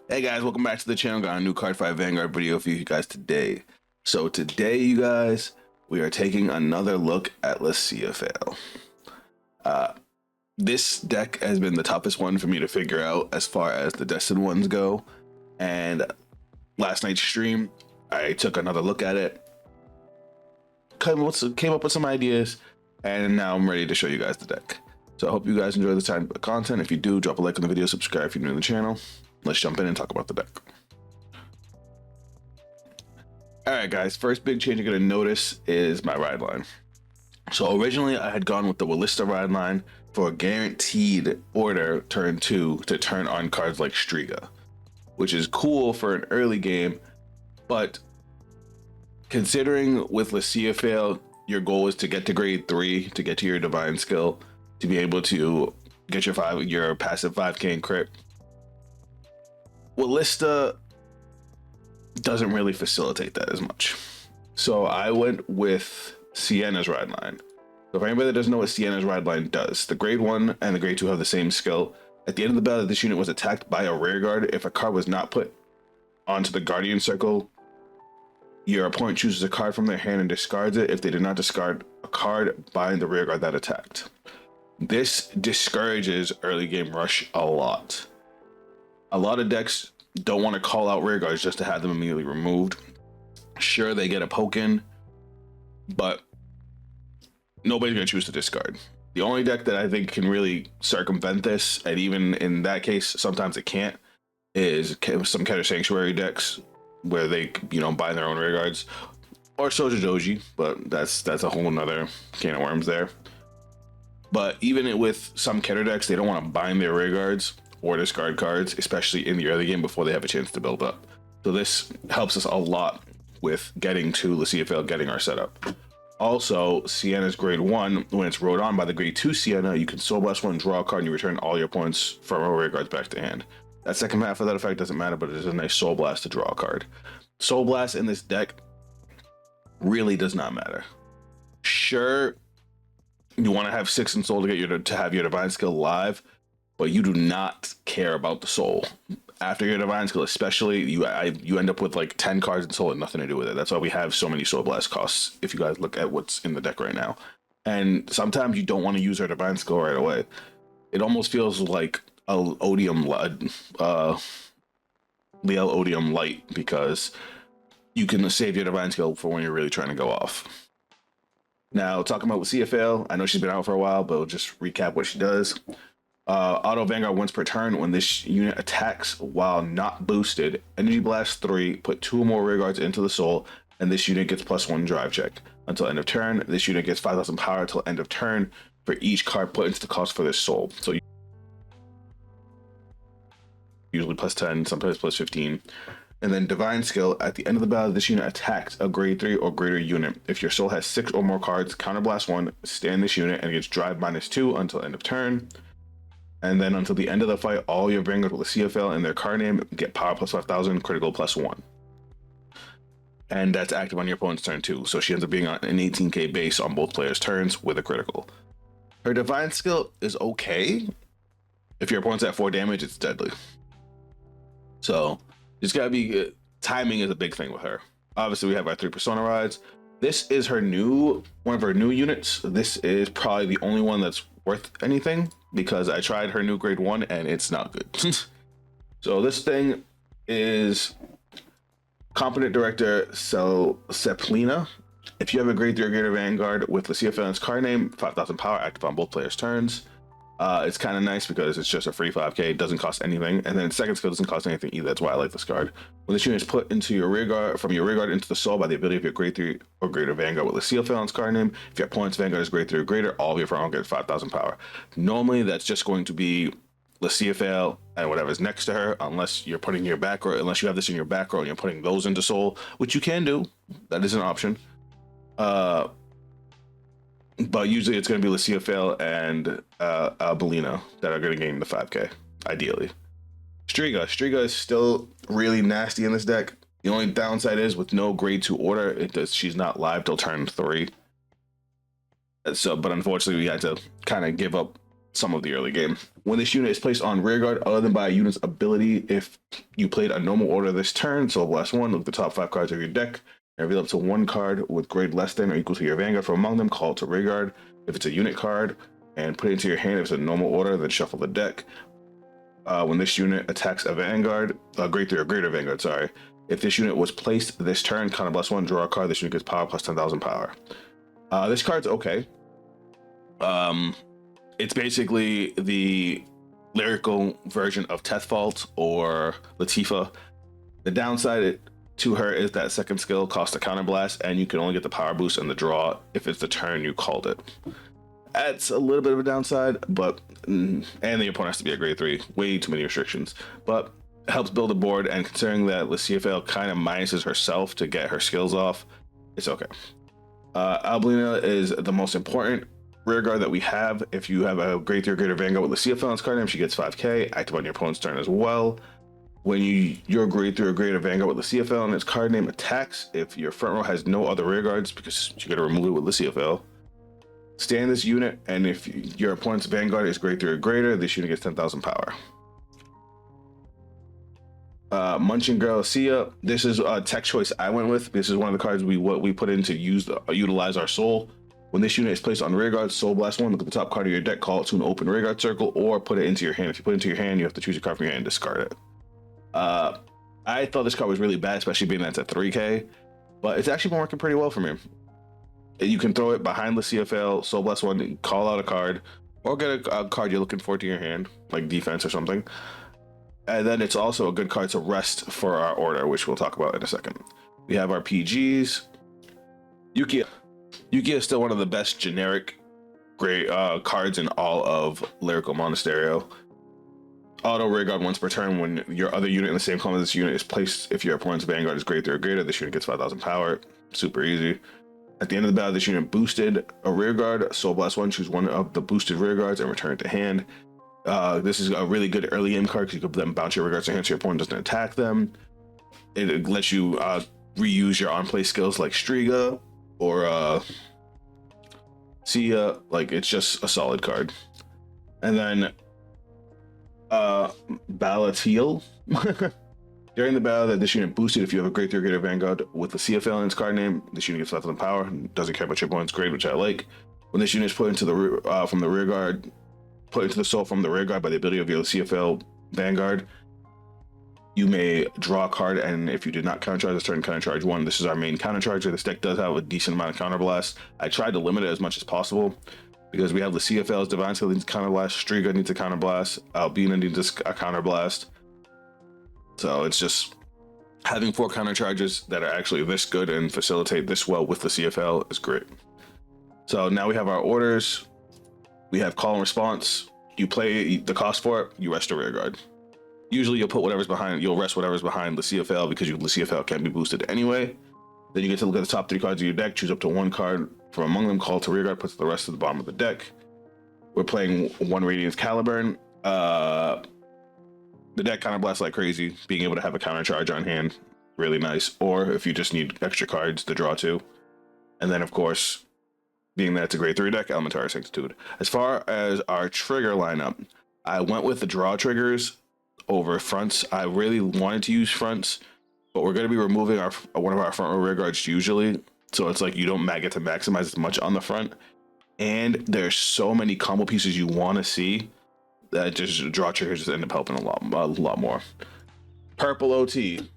Hey guys, welcome back to the channel. Got a new Cardfight Vanguard video for you guys today. So today, you guys, we are taking another look at Lisciafael. This deck has been the toughest one for me to figure out as far as the destined ones go. And last night's stream, I took another look at it, came up with some ideas, and now I'm ready to show you guys the deck. So I hope you guys enjoy this type of content. If you do, drop a like on the video, subscribe if you're new to the channel. Let's jump in and talk about the deck. All right, guys, first big change you're gonna notice is my ride line. So originally I had gone with the Ballista ride line for a guaranteed order turn 2 to turn on cards like Striga, which is cool for an early game, but considering with Lisciafael, your goal is to get to grade 3 to get to your divine skill to be able to get your passive 5k and crit. Ballista doesn't really facilitate that as much. So I went with Sienna's ride line. So for anybody that doesn't know what Sienna's ride line does, the grade 1 and the grade 2 have the same skill. At the end of the battle, this unit was attacked by a rear guard. If a card was not put onto the Guardian Circle, your opponent chooses a card from their hand and discards it. If they did not discard a card, bind the rear guard that attacked. This discourages early game rush a lot. A lot of decks don't want to call out rear guards just to have them immediately removed. Sure, they get a poke in, but nobody's going to choose to discard. The only deck that I think can really circumvent this, and even in that case, sometimes it can't, is some Keter Sanctuary decks where they, buy their own rear guards, or Soja Doji, but that's a whole nother can of worms there. But even with some Keter decks, they don't want to bind their rear guards or discard cards, especially in the early game before they have a chance to build up. So this helps us a lot with getting to Lisciafael, getting our setup. Also, Sienna's grade 1, when it's rode on by the grade 2 Sienna, you can Soul Blast 1, draw a card, and you return all your points from our rear guards back to hand. That second half of that effect doesn't matter, but it is a nice Soul Blast to draw a card. Soul Blast in this deck really does not matter. Sure, you want to have 6 in Soul to have your Divine Skill live, but you do not care about the Soul. After your Divine Skill, especially, you end up with like 10 cards in Soul and nothing to do with it. That's why we have so many Soul Blast costs, if you guys look at what's in the deck right now. And sometimes you don't want to use our Divine Skill right away. It almost feels like a Liel Odium Light, because you can save your Divine Skill for when you're really trying to go off. Now, talking about Lisciafael, I know she's been out for a while, but we'll just recap what she does. Auto Vanguard once per turn. When this unit attacks while not boosted, Energy Blast 3, put 2 or more rear guards into the Soul, and this unit gets +1 drive check. Until end of turn, this unit gets 5,000 power until end of turn for each card put into the cost for this Soul. So usually +10, sometimes +15. And then Divine Skill, at the end of the battle, this unit attacks a grade 3 or greater unit. If your Soul has 6 or more cards, Counterblast 1, stand this unit, and it gets drive -2 until end of turn. And then until the end of the fight, all your Vanguard with Lisciafael and their card name get power +5,000, critical +1. And that's active on your opponent's turn too. So she ends up being on an 18k base on both players' turns with a critical. Her Divine Skill is okay. If your opponent's at 4 damage, it's deadly. So just gotta be, timing is a big thing with her. Obviously, we have our 3 Persona rides. This is one of her new units. This is probably the only one that's worth anything, because I tried her new grade 1 and it's not good. So this thing is Competent Director Seplina. If you have a grade 3 or greater Vanguard with Lisciafael's card name, 5,000 power, active on both players' turns. It's kind of nice because it's just a free 5k, it doesn't cost anything, and then second skill doesn't cost anything either. That's why I like this card. When this unit is put into your rear guard, from your rear guard into the Soul by the ability of your grade 3 or greater Vanguard with Lisciafael's card name, if your opponent's Vanguard is grade 3 or greater, all of your Vanguard get 5,000 power. Normally that's just going to be Lisciafael and whatever's next to her, unless you're putting your back row, unless you have this in your back row and you're putting those into Soul, which you can do. That is an option. But usually it's going to be Lisciafael and Albelina that are going to gain the 5k, ideally. Striga is still really nasty in this deck. The only downside is with no grade 2 order, she's not live till turn 3. So, but unfortunately we had to kind of give up some of the early game. When this unit is placed on rearguard, other than by a unit's ability, if you played a normal order this turn, so blast 1, look at the top 5 cards of your deck, and reveal up to 1 card with grade less than or equal to your Vanguard from among them, call it to rearguard. If it's a unit card, and put it into your hand. If it's a normal order, then shuffle the deck. When this unit attacks a Vanguard, grade 3 or greater Vanguard, sorry. If this unit was placed this turn, kind of plus 1, draw a card. This unit gets power plus 10,000 power. This card's okay. It's basically the lyrical version of Tethfault or Lisciafael. The downside to her is that second skill costs a counterblast, and you can only get the power boost and the draw if it's the turn you called it. That's a little bit of a downside, but and the opponent has to be a grade 3. Way too many restrictions, but it helps build a board. And considering that Lisciafael kind of minuses herself to get her skills off, it's okay. Albina is the most important rearguard that we have. If you have a grade 3 or greater Vanguard with Lisciafael on its card name, she gets 5k, active on your opponent's turn as well. When your grade 3 or greater Vanguard with Lisciafael on its card name attacks, if your front row has no other rearguards, because you gotta remove it with Lisciafael, stand this unit, and if your opponent's Vanguard is grade 3 or greater, this unit gets 10,000 power. Munching Girl Sia, this is a tech choice I went with. This is one of the cards we put in to utilize our soul. When this unit is placed on rearguard, Soul Blast 1, look at the top card of your deck, call it to an open rearguard circle, or put it into your hand. If you put it into your hand, you have to choose a card from your hand and discard it. I thought this card was really bad, especially being that it's at 3k, but it's actually been working pretty well for me. You can throw it behind Lisciafael, Soul Blast 1, call out a card, or get a card you're looking for to your hand, like defense or something. And then it's also a good card to rest for our order, which we'll talk about in a second. We have our PGs. Yuki is still one of the best generic great cards in all of Lyrical Monasterio. Auto rearguard once per turn when your other unit in the same column as this unit is placed. If your opponent's Vanguard is grade 3 or greater, this unit gets 5,000 power. Super easy. At the end of the battle, this unit boosted a rearguard. Soul Blast 1, choose one of the boosted rearguards and return it to hand. This is a really good early game card because you can then bounce your rearguards to hand so your opponent doesn't attack them. It lets you reuse your on-play skills like Striga or Sia. Like, it's just a solid card. And then Balatiel. During the battle that this unit boosted, if you have a grade 3 or greater Vanguard with the Lisciafael in its card name, this unit gets 5,000 power and doesn't care about your opponent's grade, which I like. When this unit is put into the from the rearguard, put into the soul from the rearguard by the ability of your Lisciafael Vanguard, you may draw a card, and if you did not countercharge this turn, countercharge 1. This is our main countercharger. This deck does have a decent amount of counterblast. I tried to limit it as much as possible because we have Lisciafael's Divine Skill needs a counterblast, Striga needs a counterblast, Albina needs a counterblast. So it's just having 4 countercharges that are actually this good and facilitate this well with the Lisciafael is great. So now we have our orders. We have call and response. You play the cost for it, you rest a rearguard. Usually you'll rest whatever's behind Lisciafael because Lisciafael can be boosted anyway. Then you get to look at the top 3 cards of your deck, choose up to 1 card from among them, call to rearguard, puts the rest at the bottom of the deck. We're playing 1 Radiance Caliburn. The deck kind of blasts like crazy. Being able to have a counter charge on hand, really nice. Or if you just need extra cards to draw to. And then, of course, being that it's a grade 3 deck, Elementary Sanctitude. As far as our trigger lineup, I went with the draw triggers over fronts. I really wanted to use fronts, but we're going to be removing one of our front row rear guards usually. So it's like you don't get to maximize as much on the front. And there's so many combo pieces you want to see that just draw triggers just end up helping a lot more. Purple OT,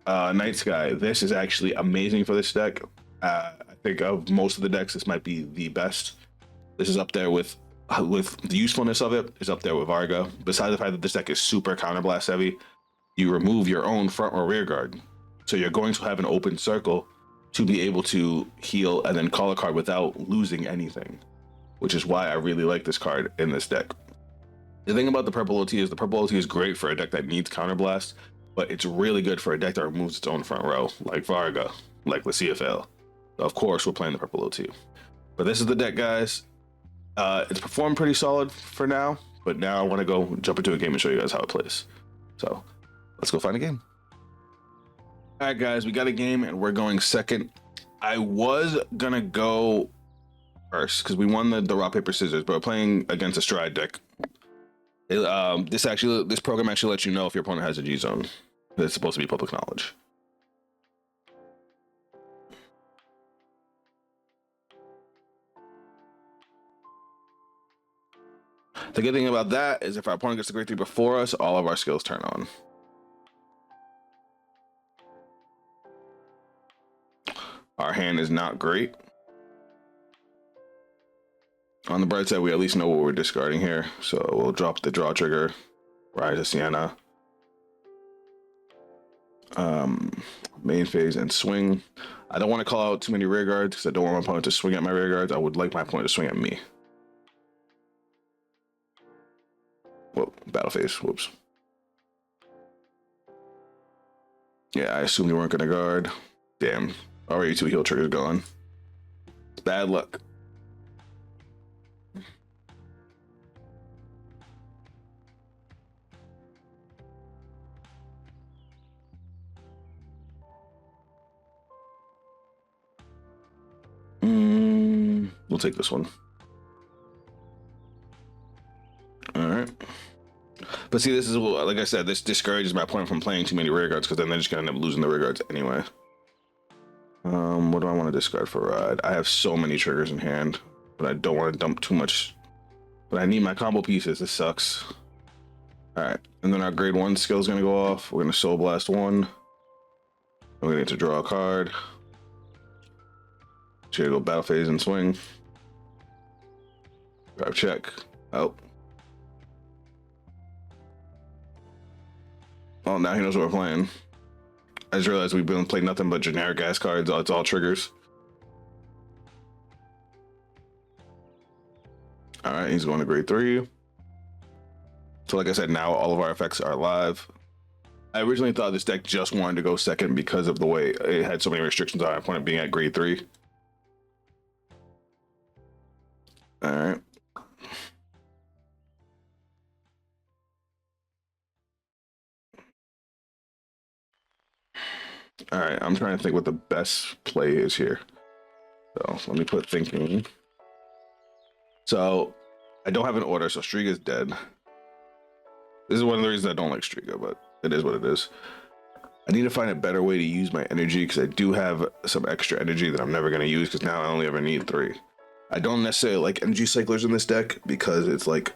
Night Sky. This is actually amazing for this deck. I think of most of the decks, this might be the best. This is up there with the usefulness of it is up there with Varga. Besides the fact that this deck is super counterblast heavy, you remove your own front or rear guard, so you're going to have an open circle to be able to heal and then call a card without losing anything, which is why I really like this card in this deck. The thing about the purple OT is the purple OT is great for a deck that needs counterblast, but it's really good for a deck that removes its own front row, like Varga, like Lisciafael. So of course, we're playing the purple OT. But this is the deck, guys. It's performed pretty solid for now, but now I want to go jump into a game and show you guys how it plays. So let's go find a game. All right, guys, we got a game and we're going second. I was gonna go first because we won the rock paper scissors, but we're playing against a stride deck. This program actually lets you know if your opponent has a G zone. It's supposed to be public knowledge. The good thing about that is if our opponent gets the grade 3 before us, all of our skills turn on. Our hand is not great. On the bright side, we at least know what we're discarding here. So we'll drop the draw trigger, Rise of Sienna. Main phase and swing. I don't want to call out too many rear guards because I don't want my opponent to swing at my rear guards. I would like my opponent to swing at me. Whoa, battle phase, whoops. Yeah, I assumed you weren't gonna guard. Damn, already 2 heal triggers gone. It's bad luck. We'll take this one. All right. But see, this is, like I said, this discourages my opponent from playing too many rear guards because then they're just going to end up losing the rear guards anyway. What do I want to discard for ride? I have so many triggers in hand, but I don't want to dump too much. But I need my combo pieces. This sucks. All right. And then our grade 1 skill is going to go off. We're going to Soul Blast 1. We're going to get to draw a card. Should go battle phase and swing. Grab check. Oh. Oh, now he knows what we're playing. I just realized we've been playing nothing but generic ass cards. It's all triggers. All right, he's going to grade 3. So like I said, now all of our effects are live. I originally thought this deck just wanted to go second because of the way it had so many restrictions on our opponent being at grade 3. All right. All right, I'm trying to think what the best play is here. So let me put thinking. So I don't have an order, so Striga's dead. This is one of the reasons I don't like Striga, but it is what it is. I need to find a better way to use my energy because I do have some extra energy that I'm never going to use because now I only ever need 3. I don't necessarily like energy cyclers in this deck because it's like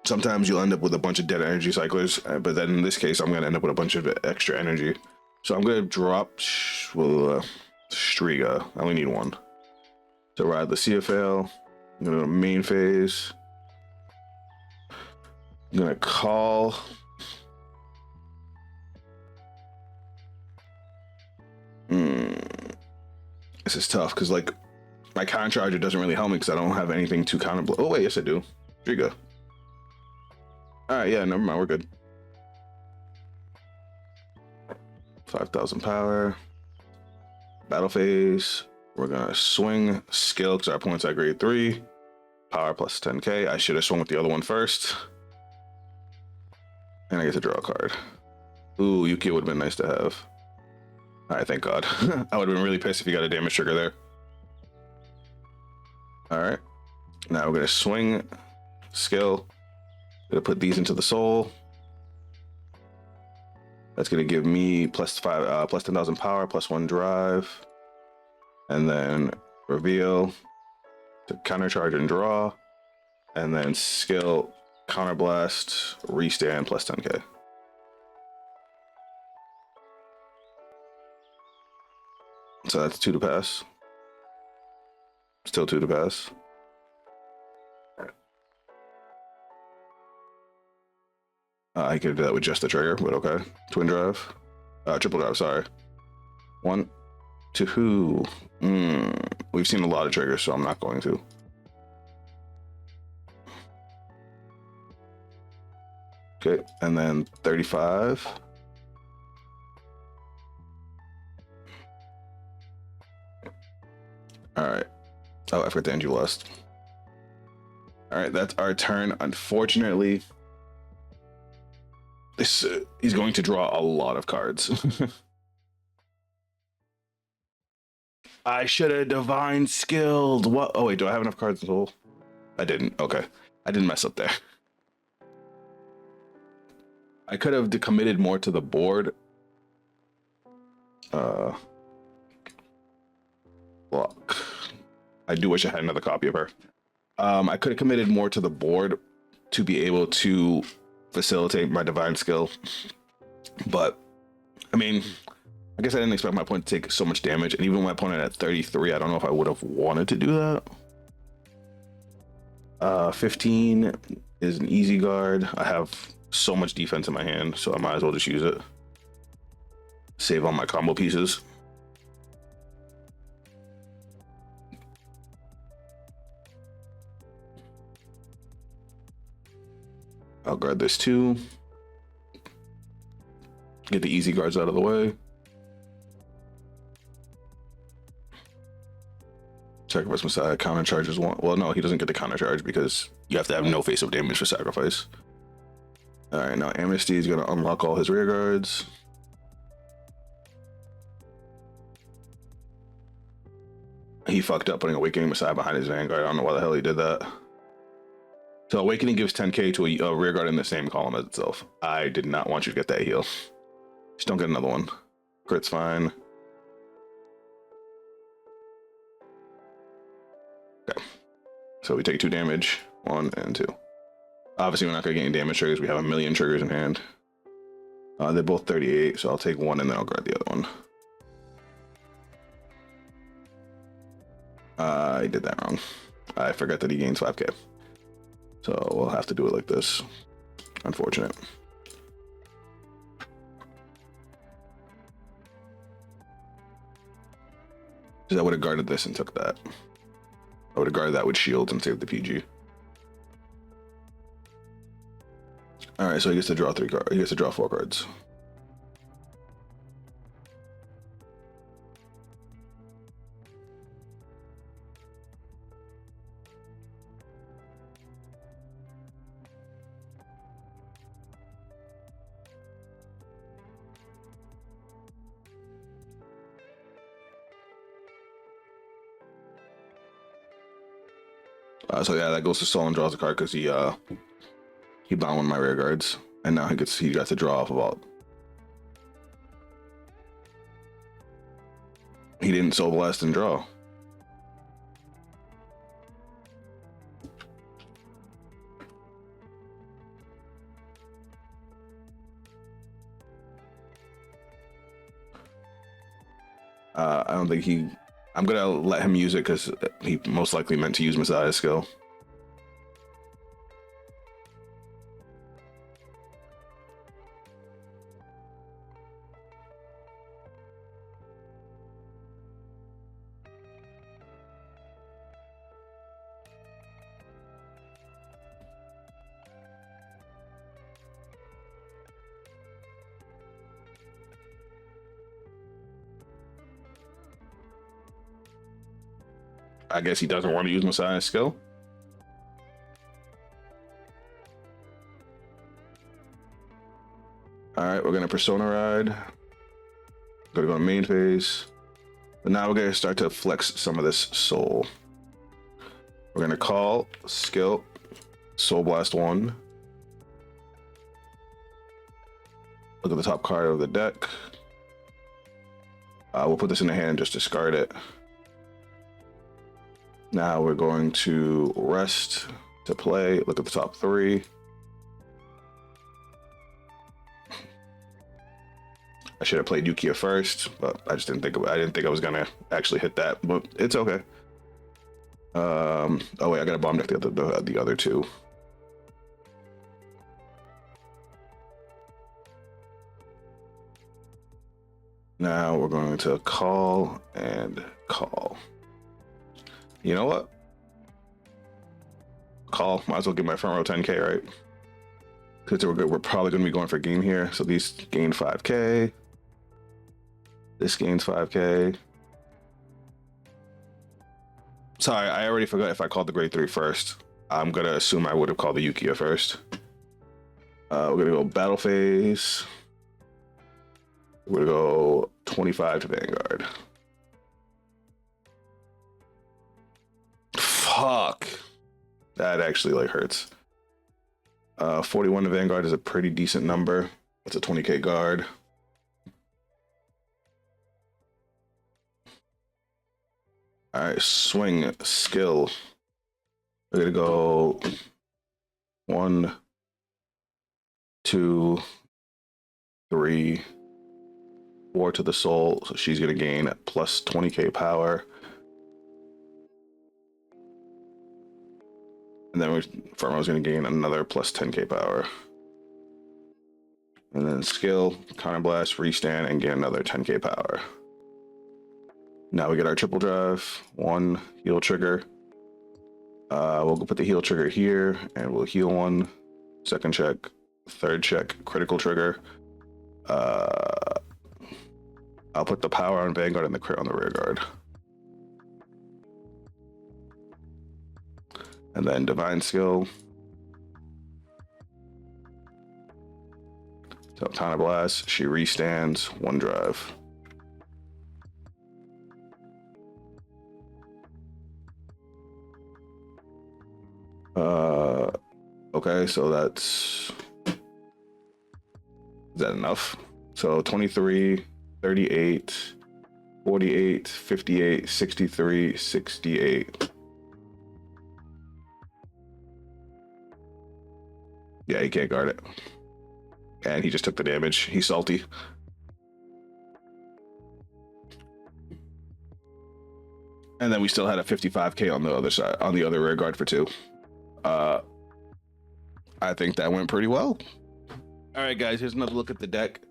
sometimes you'll end up with a bunch of dead energy cyclers, but then in this case, I'm going to end up with a bunch of extra energy. So I'm going to drop Striga. I only need 1. So ride the Lisciafael. I'm going to main phase. I'm going to call. This is tough because like my counter charger doesn't really help me because I don't have anything to counter blow. Oh wait, yes I do. Striga. All right, yeah, never mind, we're good. 5,000 power. Battle phase. We're gonna swing skill because our opponent's at grade 3. Power plus 10k. I should have swung with the other one first. And I get to draw a card. Ooh, Yuki would have been nice to have. All right, thank God. I would have been really pissed if you got a damage trigger there. All right, now we're gonna swing skill. Gonna put these into the soul. That's gonna give me plus 10,000 power, plus 1 drive, and then reveal to countercharge and draw, and then skill counterblast, restand plus 10k. So that's 2 to pass. Still 2 to pass. I could do that with just the trigger, but okay. Twin drive. Triple drive, sorry. 1, 2. We've seen a lot of triggers, so I'm not going to. Okay, and then 35. All right. Oh, I forgot to end you last. All right, that's our turn. Unfortunately, he's going to draw a lot of cards. I should have divine skilled. What? Oh wait, do I have enough cards to hold? I didn't. Okay, I didn't mess up there. I could have committed more to the board. Look, I do wish I had another copy of her. I could have committed more to the board to be able to facilitate my divine skill, but I mean, I guess I didn't expect my opponent to take so much damage, and even my opponent at 33, I don't know if I would have wanted to do that. 15 is an easy guard. I have so much defense in my hand, so I might as well just use it. Save on my combo pieces. I'll guard this too. Get the easy guards out of the way. Sacrifice Messiah, counter charges one. Well, no, he doesn't get the counter charge because you have to have no face of damage for sacrifice. All right, now Amnesty is going to unlock all his rear guards. He fucked up putting Awakening Messiah behind his Vanguard. I don't know why the hell he did that. So Awakening gives 10k to a rear guard in the same column as itself. I did not want you to get that heal. Just don't get another one. Crit's fine. Okay. So we take 2 damage, 1 and 2. Obviously, we're not going to get any damage triggers. We have a million triggers in hand. They're both 38, so I'll take 1 and then I'll grab the other one. I did that wrong. I forgot that he gains 5k. So we'll have to do it like this. Unfortunate. Because I would have guarded this and took that. I would have guarded that with shields and saved the PG. All right, so he gets to draw 3 cards. He gets to draw 4 cards. So yeah, that goes to Soul and draws a card because he bound one of my rear guards, and now he got to draw off of all. He didn't Soul Blast and draw. I don't think he. I'm gonna let him use it because he most likely meant to use Messiah's skill. I guess he doesn't want to use Messiah's skill. All right, we're gonna Persona Ride. Gonna go to main phase. But now we're gonna start to flex some of this soul. We're gonna call skill Soul Blast 1. Look at the top card of the deck. We'll put this in the hand and just discard it. Now we're going to rest to play. Look at the top 3. I should have played Yukia first, but I just didn't think I was gonna actually hit that, but it's okay. Oh wait, I got a bomb deck the other 2. Now we're going to call and call. You know what? Call. Might as well get my front row 10k, right? Because we're probably going to be going for game here. So these gain 5k. This gains 5k. Sorry, I already forgot if I called the grade 3 first. I'm going to assume I would have called the Yukia first. We're going to go battle phase. We're going to go 25 to Vanguard. Fuck. That actually like hurts. 41 to Vanguard is a pretty decent number. It's a 20k guard. All right, swing skill. We're gonna go 1, 2, 3, 4 to the soul. So she's gonna gain plus 20k power. And then Firmo's gonna gain another plus 10k power. And then skill, counterblast, restand, and gain another 10k power. Now we get our triple drive, 1 heal trigger. We'll go put the heal trigger here, and we'll heal 1, second check, third check, critical trigger. I'll put the power on Vanguard and the crit on the rear guard. And then divine skill. So counterblast, she restands, 1 drive. Okay, so is that enough? So 23, 38, 48, 58, 63, 68. Yeah, he can't guard it. And he just took the damage. He's salty. And then we still had a 55k on the other side, on the other rear guard for 2. I think that went pretty well. All right, guys, here's another look at the deck.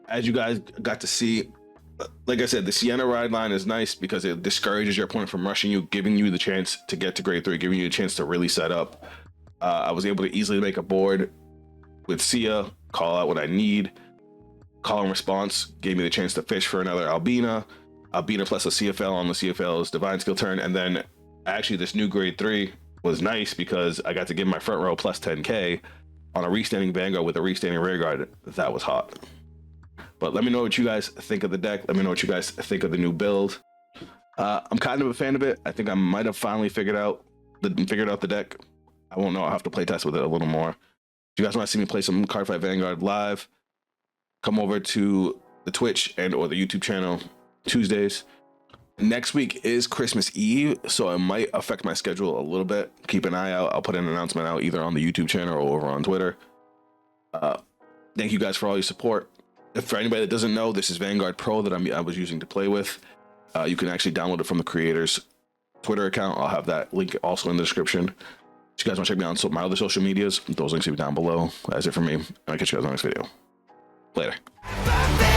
As you guys got to see, like I said, the Sienna ride line is nice because it discourages your opponent from rushing you, giving you the chance to get to grade 3, giving you a chance to really set up. I was able to easily make a board with Sia, call out what I need. Call and response gave me the chance to fish for another Albina plus a Lisciafael on the Lisciafael's divine skill turn. And then actually this new grade 3 was nice because I got to give my front row plus 10k on a restanding Vanguard with a restanding rear guard. That was hot. But let me know what you guys think of the deck. Let me know what you guys think of the new build. I'm kind of a fan of it. I think I might have finally figured out the deck. I won't know. I'll have to play test with it a little more. If you guys want to see me play some Cardfight Vanguard live, come over to the Twitch and or the YouTube channel Tuesdays. Next week is Christmas Eve, so it might affect my schedule a little bit. Keep an eye out. I'll put an announcement out either on the YouTube channel or over on Twitter. Thank you guys for all your support. For anybody that doesn't know, this is Vanguard Pro that I was using to play with. You can actually download it from the creator's Twitter account. I'll have that link also in the description. If you guys want to check me out on my other social medias, those links will be down below. That's it for me. I'll catch you guys on the next video. Later.